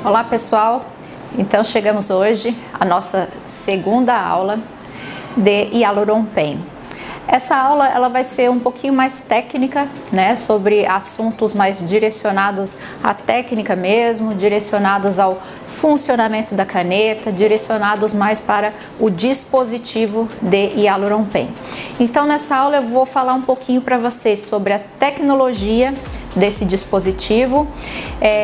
Olá pessoal, então chegamos hoje à nossa segunda aula de Hyaluron Pen. Essa aula ela vai ser um pouquinho mais técnica, né, sobre assuntos mais direcionados à técnica mesmo, direcionados ao funcionamento da caneta, direcionados mais para o dispositivo de Hyaluron Pen. Então nessa aula eu vou falar um pouquinho para vocês sobre a tecnologia desse dispositivo.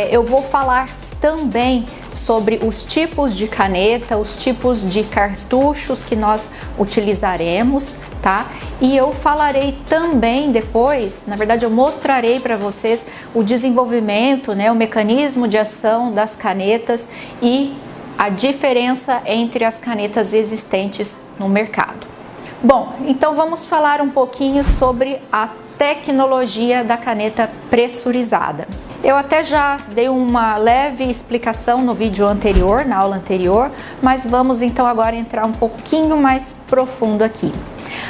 Eu vou falar também sobre os tipos de caneta, os tipos de cartuchos que nós utilizaremos, tá? E eu falarei também depois, na verdade eu mostrarei para vocês o desenvolvimento, né, o mecanismo de ação das canetas e a diferença entre as canetas existentes no mercado. Bom, então vamos falar um pouquinho sobre a tecnologia da caneta pressurizada. Eu até já dei uma leve explicação no vídeo anterior, na aula anterior, mas vamos então agora entrar um pouquinho mais profundo aqui.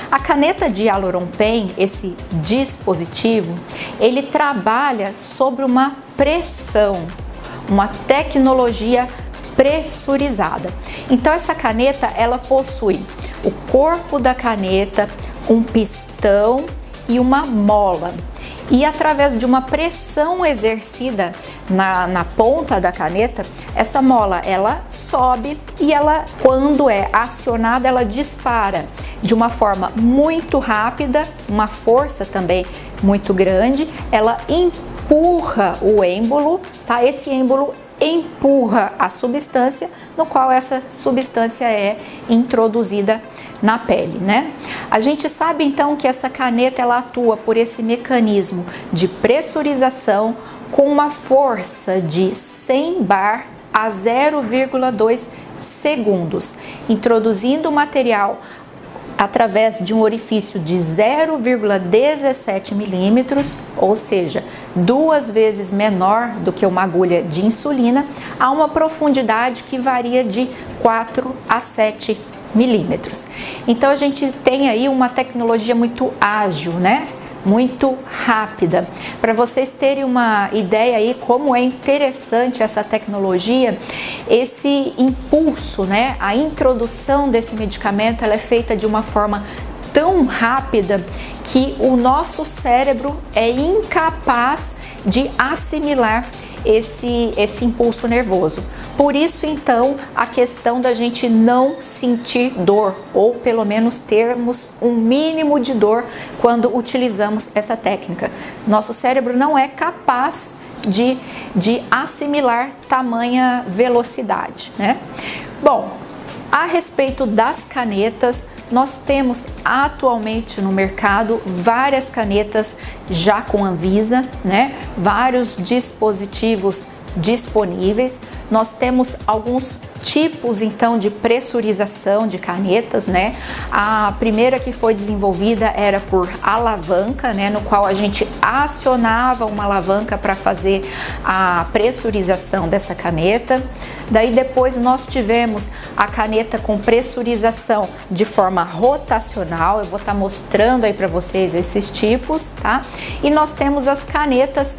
A caneta de Hyaluron Pen, esse dispositivo, ele trabalha sobre uma pressão, uma tecnologia pressurizada. Então essa caneta, ela possui o corpo da caneta, um pistão e uma mola. E através de uma pressão exercida na ponta da caneta, essa mola ela sobe e ela, quando é acionada, ela dispara de uma forma muito rápida, uma força também muito grande. Ela empurra o êmbolo, tá? Esse êmbolo empurra a substância, no qual essa substância é introduzida na pele, né? A gente sabe então que essa caneta ela atua por esse mecanismo de pressurização com uma força de 100 bar a 0,2 segundos, introduzindo o material através de um orifício de 0,17 milímetros, ou seja, 2 vezes menor do que uma agulha de insulina, a uma profundidade que varia de 4 a 7 milímetros. Então a gente tem aí uma tecnologia muito ágil, né? Muito rápida. Para vocês terem uma ideia aí como é interessante essa tecnologia, esse impulso, né? A introdução desse medicamento, ela é feita de uma forma tão rápida que o nosso cérebro é incapaz de assimilar esse impulso nervoso. Por isso, então, a questão da gente não sentir dor, ou pelo menos termos um mínimo de dor quando utilizamos essa técnica. Nosso cérebro não é capaz de assimilar tamanha velocidade, né? Bom, a respeito das canetas, nós temos atualmente no mercado várias canetas já com Anvisa, né? Vários dispositivos disponíveis. Nós temos alguns tipos então de pressurização de canetas, né? A primeira que foi desenvolvida era por alavanca, né? No qual a gente acionava uma alavanca para fazer a pressurização dessa caneta. Daí depois nós tivemos a caneta com pressurização de forma rotacional. Eu vou estar mostrando aí para vocês esses tipos, tá? E nós temos as canetas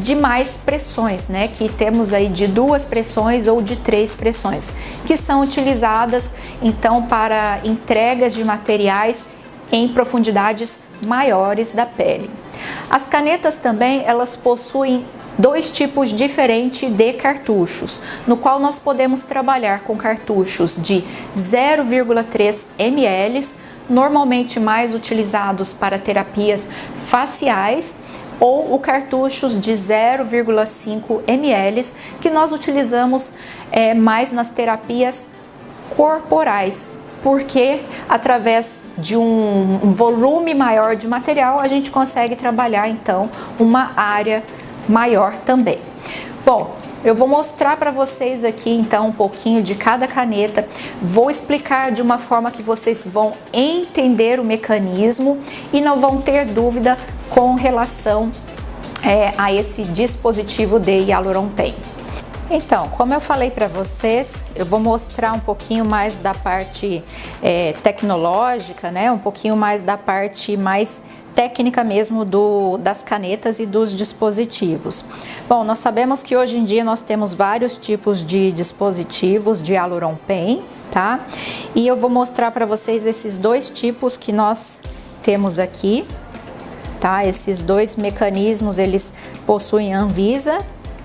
de mais pressões, né? Que temos aí de 2 pressões ou de 3 pressões, que são utilizadas então para entregas de materiais em profundidades maiores da pele. As canetas também, elas possuem 2 tipos diferentes de cartuchos, no qual nós podemos trabalhar com cartuchos de 0,3 ml, normalmente mais utilizados para terapias faciais, ou o cartuchos de 0,5 ml, que nós utilizamos mais nas terapias corporais, porque através de um volume maior de material a gente consegue trabalhar então uma área maior também. Bom, eu vou mostrar para vocês aqui então um pouquinho de cada caneta, vou explicar de uma forma que vocês vão entender o mecanismo e não vão ter dúvida com relação a esse dispositivo de Hyaluron Pen. Então, como eu falei para vocês, eu vou mostrar um pouquinho mais da parte tecnológica, né? Um pouquinho mais da parte mais técnica mesmo das canetas e dos dispositivos. Bom, nós sabemos que hoje em dia nós temos vários tipos de dispositivos de Hialuron Pen, tá? E eu vou mostrar para vocês esses dois tipos que nós temos aqui, tá? Esses dois mecanismos, eles possuem Anvisa,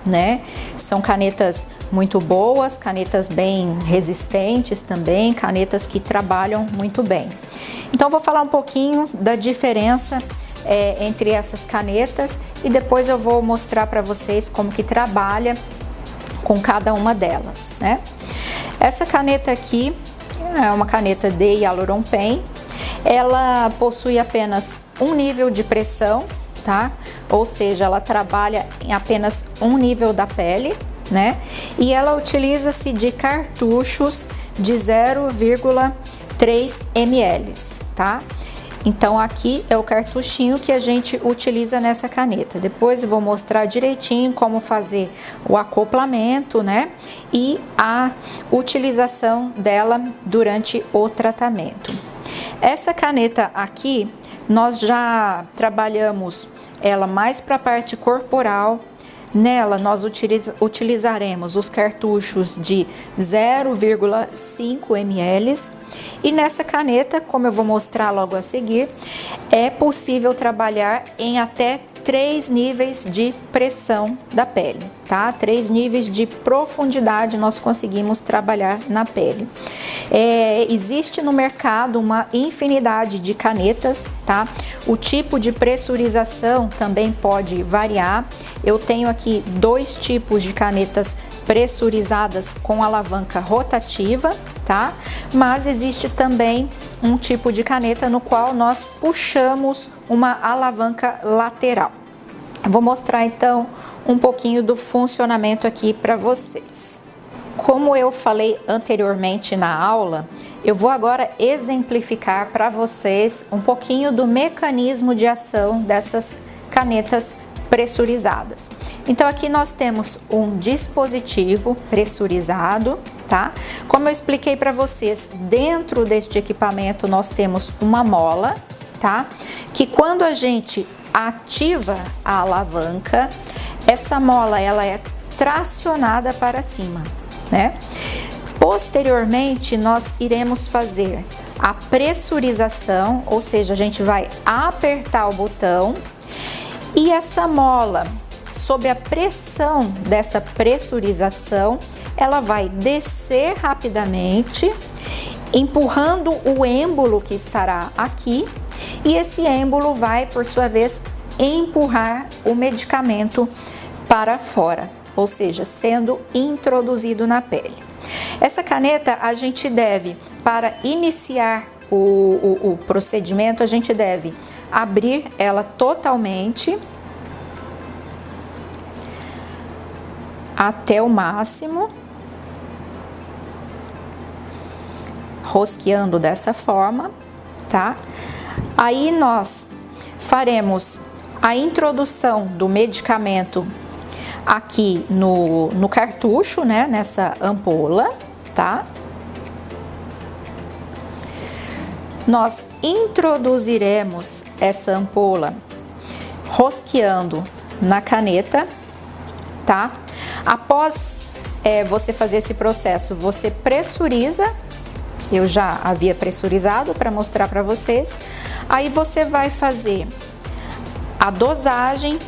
né? São canetas muito boas, canetas bem resistentes também, canetas que trabalham muito bem. Então vou falar um pouquinho da diferença entre essas canetas e depois eu vou mostrar para vocês como que trabalha com cada uma delas, né? Essa caneta aqui é uma caneta de Hialuron Pen. Ela possui apenas um nível de pressão, tá? Ou seja, ela trabalha em apenas um nível da pele, né? E ela utiliza-se de cartuchos de 0,3 ml, tá? Então aqui é o cartuchinho que a gente utiliza nessa caneta. Depois eu vou mostrar direitinho como fazer o acoplamento, né? E a utilização dela durante o tratamento. Essa caneta aqui, nós já trabalhamos ela mais para a parte corporal. Nela nós utilizaremos os cartuchos de 0,5 ml e nessa caneta, como eu vou mostrar logo a seguir, é possível trabalhar em até 3 níveis de pressão da pele, tá? 3 níveis de profundidade nós conseguimos trabalhar na pele. Existe no mercado uma infinidade de canetas, tá? O tipo de pressurização também pode variar. Eu tenho aqui 2 tipos de canetas pressurizadas com alavanca rotativa, tá? Mas existe também um tipo de caneta no qual nós puxamos uma alavanca lateral. Vou mostrar então um pouquinho do funcionamento aqui para vocês. Como eu falei anteriormente na aula, eu vou agora exemplificar para vocês um pouquinho do mecanismo de ação dessas canetas pressurizadas. Então aqui nós temos um dispositivo pressurizado, tá? Como eu expliquei para vocês, dentro deste equipamento nós temos uma mola, tá? Que quando a gente ativa a alavanca, essa mola ela é tracionada para cima, né? Posteriormente nós iremos fazer a pressurização, ou seja, a gente vai apertar o botão e essa mola, sob a pressão dessa pressurização, ela vai descer rapidamente, empurrando o êmbolo que estará aqui, e esse êmbolo vai, por sua vez, empurrar o medicamento para fora, ou seja, sendo introduzido na pele. Essa caneta a gente deve, para iniciar o procedimento, a gente deve abrir ela totalmente até o máximo, rosqueando dessa forma, tá? Aí nós faremos a introdução do medicamento aqui no cartucho, né? Nessa ampola, tá? Nós introduziremos essa ampola rosqueando na caneta, tá? Após você fazer esse processo, você pressuriza. Eu já havia pressurizado para mostrar para vocês. Aí você vai fazer a dosagem,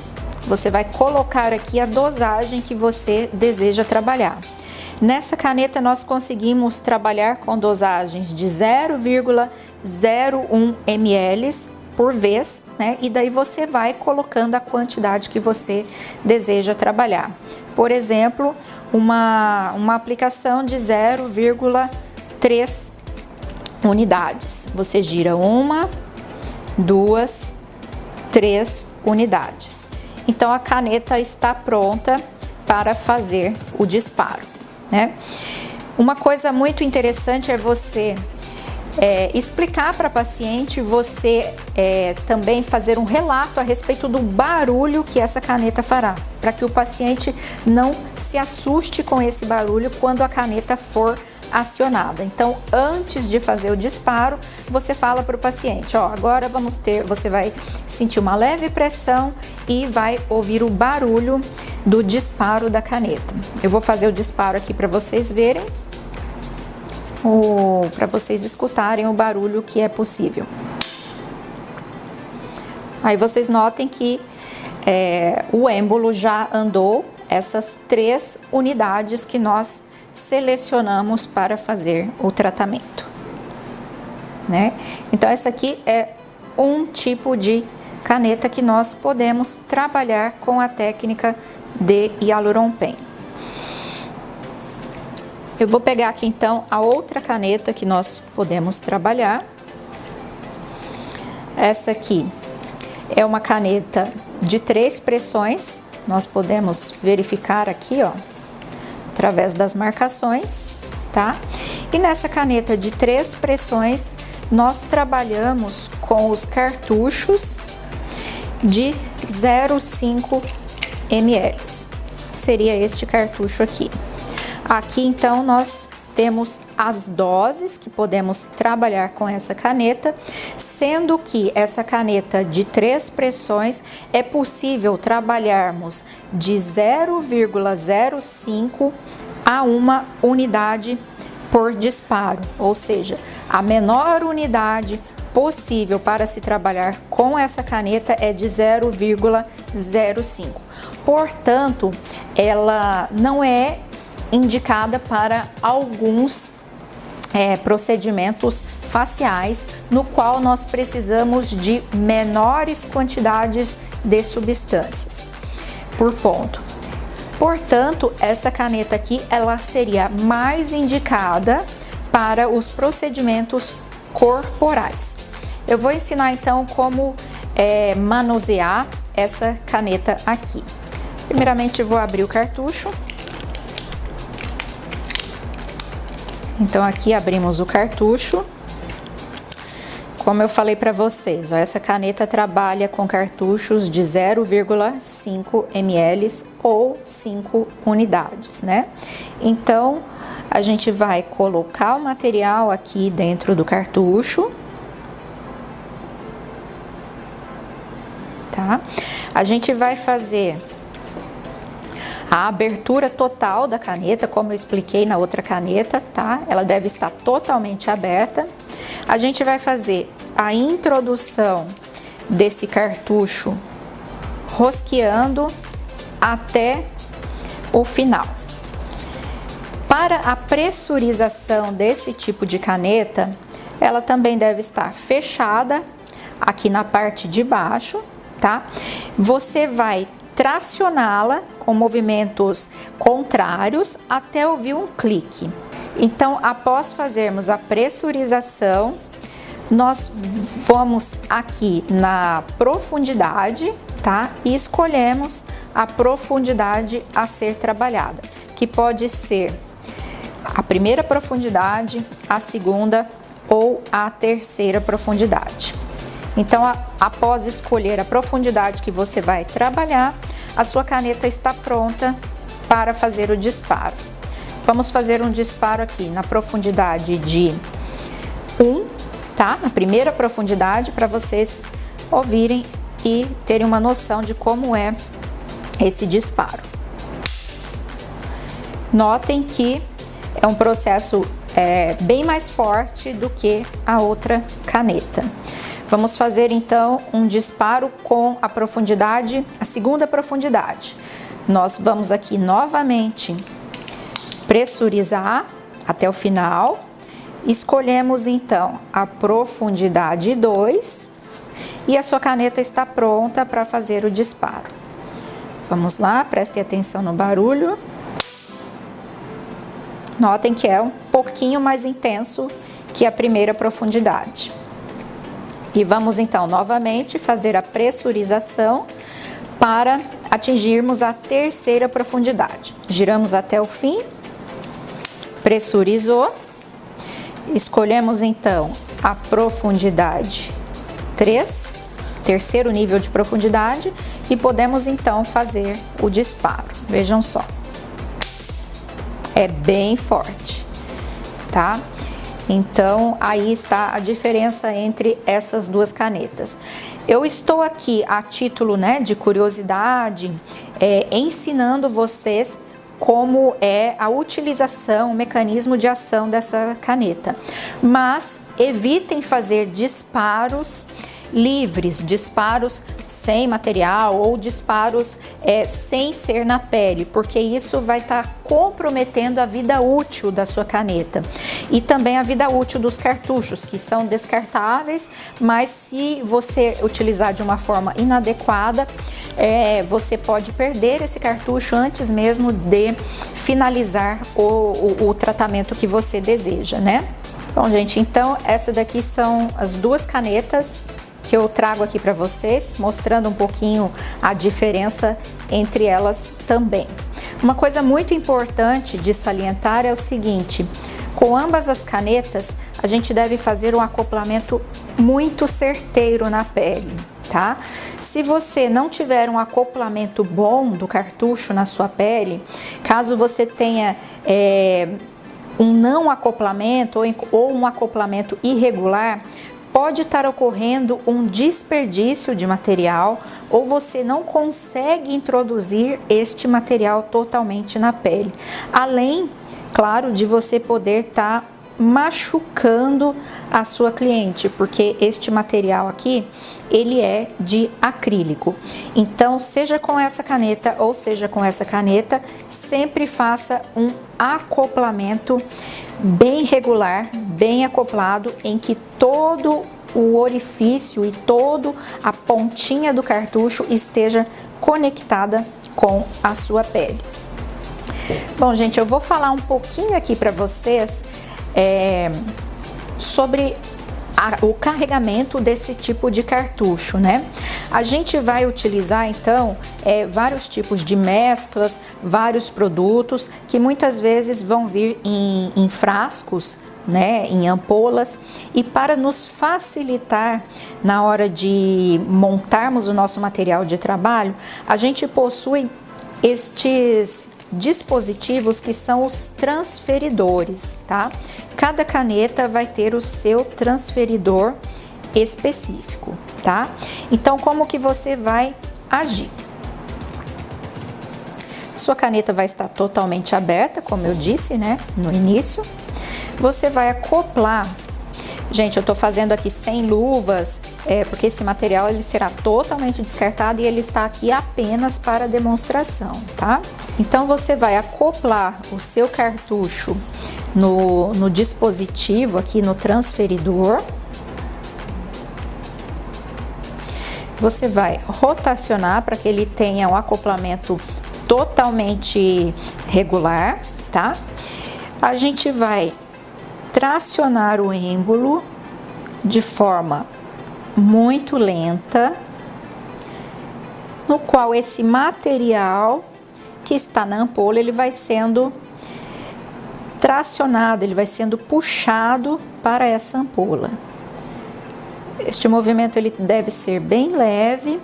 você vai colocar aqui a dosagem que você deseja trabalhar. Nessa caneta nós conseguimos trabalhar com dosagens de 0,01 ml por vez, né? E daí você vai colocando a quantidade que você deseja trabalhar. Por exemplo, uma aplicação de 0,3 unidades. Você gira 1, 2, 3 unidades. Então a caneta está pronta para fazer o disparo, né? Uma coisa muito interessante é você explicar para a paciente, você também fazer um relato a respeito do barulho que essa caneta fará, para que o paciente não se assuste com esse barulho quando a caneta for acionada. Então, antes de fazer o disparo, você fala para o paciente, ó, agora você vai sentir uma leve pressão e vai ouvir o barulho do disparo da caneta. Eu vou fazer o disparo aqui para vocês verem, para vocês escutarem o barulho que é possível. Aí vocês notem que o êmbolo já andou essas 3 unidades que nós selecionamos para fazer o tratamento, né? Então essa aqui é um tipo de caneta que nós podemos trabalhar com a técnica de Hyaluron Pen. Eu vou pegar aqui então a outra caneta que nós podemos trabalhar. Essa aqui é uma caneta de 3 pressões. Nós podemos verificar aqui, ó, através das marcações, tá? E nessa caneta de 3 pressões, nós trabalhamos com os cartuchos de 0,5 ml. Seria este cartucho aqui. Aqui então nós temos as doses que podemos trabalhar com essa caneta, sendo que essa caneta de 3 pressões é possível trabalharmos de 0,05 a 1 unidade por disparo, ou seja, a menor unidade possível para se trabalhar com essa caneta é de 0,05. Portanto, ela não é indicada para alguns procedimentos faciais, no qual nós precisamos de menores quantidades de substâncias por ponto. Portanto, essa caneta aqui, ela seria mais indicada para os procedimentos corporais. Eu vou ensinar então como manusear essa caneta aqui. Primeiramente, eu vou abrir o cartucho. Então, aqui abrimos o cartucho. Como eu falei para vocês, ó, essa caneta trabalha com cartuchos de 0,5 ml ou 5 unidades, né? Então, a gente vai colocar o material aqui dentro do cartucho. Tá? A gente vai fazer a abertura total da caneta, como eu expliquei na outra caneta, tá? Ela deve estar totalmente aberta. A gente vai fazer a introdução desse cartucho rosqueando até o final. Para a pressurização desse tipo de caneta, ela também deve estar fechada aqui na parte de baixo, tá? Você vai tracioná-la com movimentos contrários até ouvir um clique. Então, após fazermos a pressurização, nós vamos aqui na profundidade, tá? E escolhemos a profundidade a ser trabalhada, que pode ser a primeira profundidade, a segunda ou a terceira profundidade. Então, após escolher a profundidade que você vai trabalhar, a sua caneta está pronta para fazer o disparo. Vamos fazer um disparo aqui na profundidade de 1, tá? Na primeira profundidade, para vocês ouvirem e terem uma noção de como é esse disparo. Notem que é um processo bem mais forte do que a outra caneta. Vamos fazer então um disparo com a profundidade, a segunda profundidade. Nós vamos aqui novamente pressurizar até o final. Escolhemos então a profundidade 2 e a sua caneta está pronta para fazer o disparo. Vamos lá, prestem atenção no barulho. Notem que é um pouquinho mais intenso que a primeira profundidade. E vamos então novamente fazer a pressurização para atingirmos a terceira profundidade. Giramos até o fim, pressurizou, escolhemos então a profundidade 3, terceiro nível de profundidade, e podemos então fazer o disparo. Vejam só, é bem forte, tá? Então aí está a diferença entre essas duas canetas. Eu estou aqui a título, né, de curiosidade, ensinando vocês como é a utilização, o mecanismo de ação dessa caneta. Mas evitem fazer disparos livres, disparos sem material ou disparos sem ser na pele, porque isso vai estar comprometendo a vida útil da sua caneta e também a vida útil dos cartuchos, que são descartáveis, mas se você utilizar de uma forma inadequada, você pode perder esse cartucho antes mesmo de finalizar o tratamento que você deseja, né? Bom, gente, então essa daqui são as duas canetas que eu trago aqui para vocês, mostrando um pouquinho a diferença entre elas também. Uma coisa muito importante de salientar é o seguinte: com ambas as canetas, a gente deve fazer um acoplamento muito certeiro na pele, tá? Se você não tiver um acoplamento bom do cartucho na sua pele, caso você tenha um não acoplamento ou um acoplamento irregular, pode estar ocorrendo um desperdício de material ou você não consegue introduzir este material totalmente na pele. Além, claro, de você poder estar machucando a sua cliente, porque este material aqui, ele é de acrílico. Então, seja com essa caneta ou seja com essa caneta, sempre faça um acoplamento bem regular, bem acoplado, em que todo o orifício e toda a pontinha do cartucho esteja conectada com a sua pele. Bom, gente, eu vou falar um pouquinho aqui para vocês sobre o carregamento desse tipo de cartucho, né? A gente vai utilizar então vários tipos de mesclas, vários produtos que muitas vezes vão vir em frascos, né, em ampolas, e para nos facilitar na hora de montarmos o nosso material de trabalho, a gente possui estes dispositivos que são os transferidores, tá? Cada caneta vai ter o seu transferidor específico, tá? Então, como que você vai agir? Sua caneta vai estar totalmente aberta, como eu disse, né, no início. Você vai acoplar. Gente, eu tô fazendo aqui sem luvas, porque esse material ele será totalmente descartado e ele está aqui apenas para demonstração, tá? Então você vai acoplar o seu cartucho no dispositivo aqui no transferidor. Você vai rotacionar para que ele tenha um acoplamento totalmente regular, tá? A gente vai tracionar o êmbolo de forma muito lenta, no qual esse material que está na ampola, ele vai sendo tracionado, ele vai sendo puxado para essa ampola. Este movimento ele deve ser bem leve,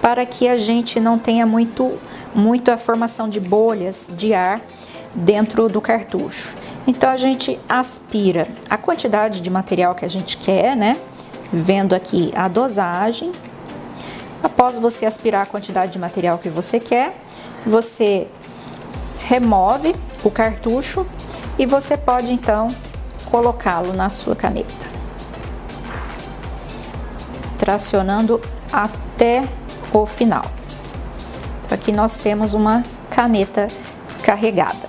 para que a gente não tenha muita formação de bolhas de ar dentro do cartucho. Então a gente aspira a quantidade de material que a gente quer, né? Vendo aqui a dosagem. Após você aspirar a quantidade de material que você quer, você remove o cartucho e você pode então colocá-lo na sua caneta, tracionando até o final. Então, aqui nós temos uma caneta carregada,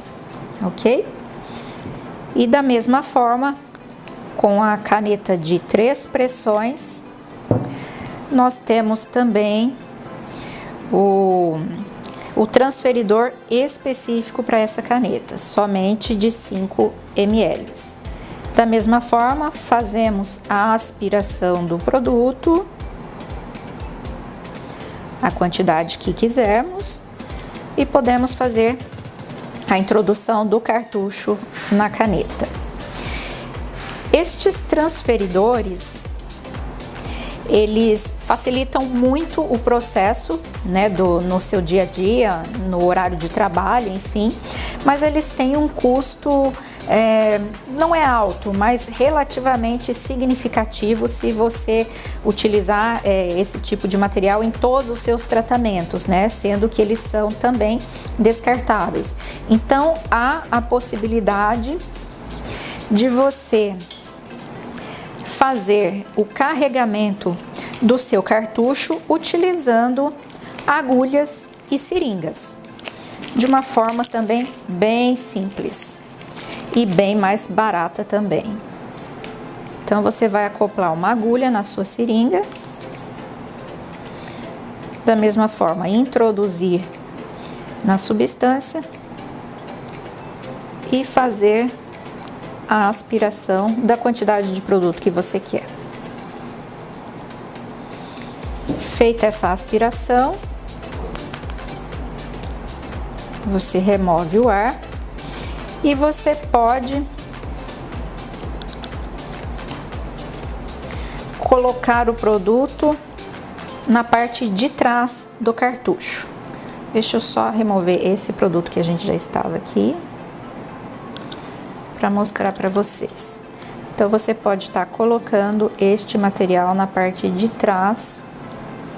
ok? E da mesma forma, com a caneta de 3 pressões, nós temos também o transferidor específico para essa caneta, somente de 5 ml. Da mesma forma, fazemos a aspiração do produto, a quantidade que quisermos, e podemos fazer a introdução do cartucho na caneta. Estes transferidores, eles facilitam muito o processo, né, no seu dia a dia, no horário de trabalho, enfim, mas eles têm um custo, não é alto, mas relativamente significativo se você utilizar esse tipo de material em todos os seus tratamentos, né, sendo que eles são também descartáveis. Então, há a possibilidade de você fazer o carregamento do seu cartucho utilizando agulhas e seringas, de uma forma também bem simples e bem mais barata também. Então você vai acoplar uma agulha na sua seringa, da mesma forma introduzir na substância e fazer a aspiração da quantidade de produto que você quer. Feita essa aspiração, você remove o ar e você pode colocar o produto na parte de trás do cartucho. Deixa eu só remover esse produto que a gente já estava aqui, para mostrar para vocês. Então você pode estar colocando este material na parte de trás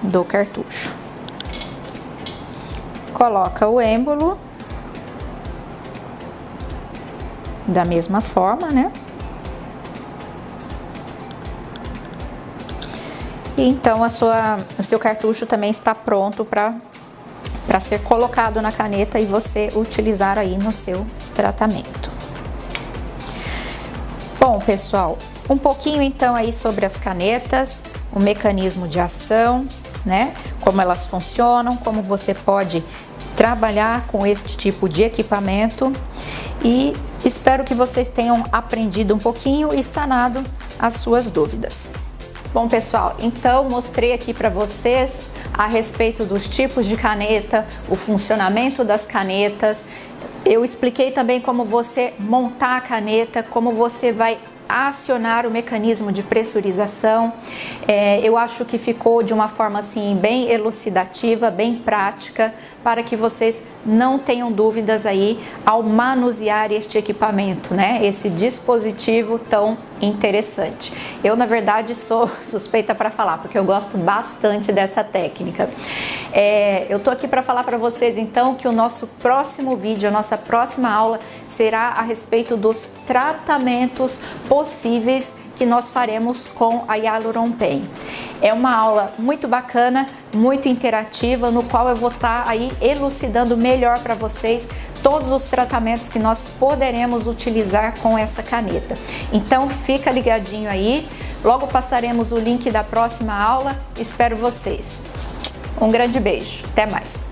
do cartucho. Coloca o êmbolo da mesma forma, né? E então o seu cartucho também está pronto para ser colocado na caneta e você utilizar aí no seu tratamento. Bom, pessoal, um pouquinho então aí sobre as canetas, o mecanismo de ação, né? Como elas funcionam, como você pode trabalhar com este tipo de equipamento, e espero que vocês tenham aprendido um pouquinho e sanado as suas dúvidas. Bom, pessoal, então mostrei aqui para vocês a respeito dos tipos de caneta, o funcionamento das canetas. Eu expliquei também como você montar a caneta, como você vai acionar o mecanismo de pressurização. Eu acho que ficou de uma forma assim bem elucidativa, bem prática, para que vocês não tenham dúvidas aí ao manusear este equipamento, né? Esse dispositivo tão interessante. Eu, na verdade, sou suspeita para falar, porque eu gosto bastante dessa técnica. Eu tô aqui para falar para vocês, então, que o nosso próximo vídeo, a nossa próxima aula, será a respeito dos tratamentos possíveis que nós faremos com a Hyaluron Pen. É uma aula muito bacana, muito interativa, no qual eu vou estar aí elucidando melhor para vocês todos os tratamentos que nós poderemos utilizar com essa caneta. Então fica ligadinho aí, logo passaremos o link da próxima aula, espero vocês. Um grande beijo, até mais!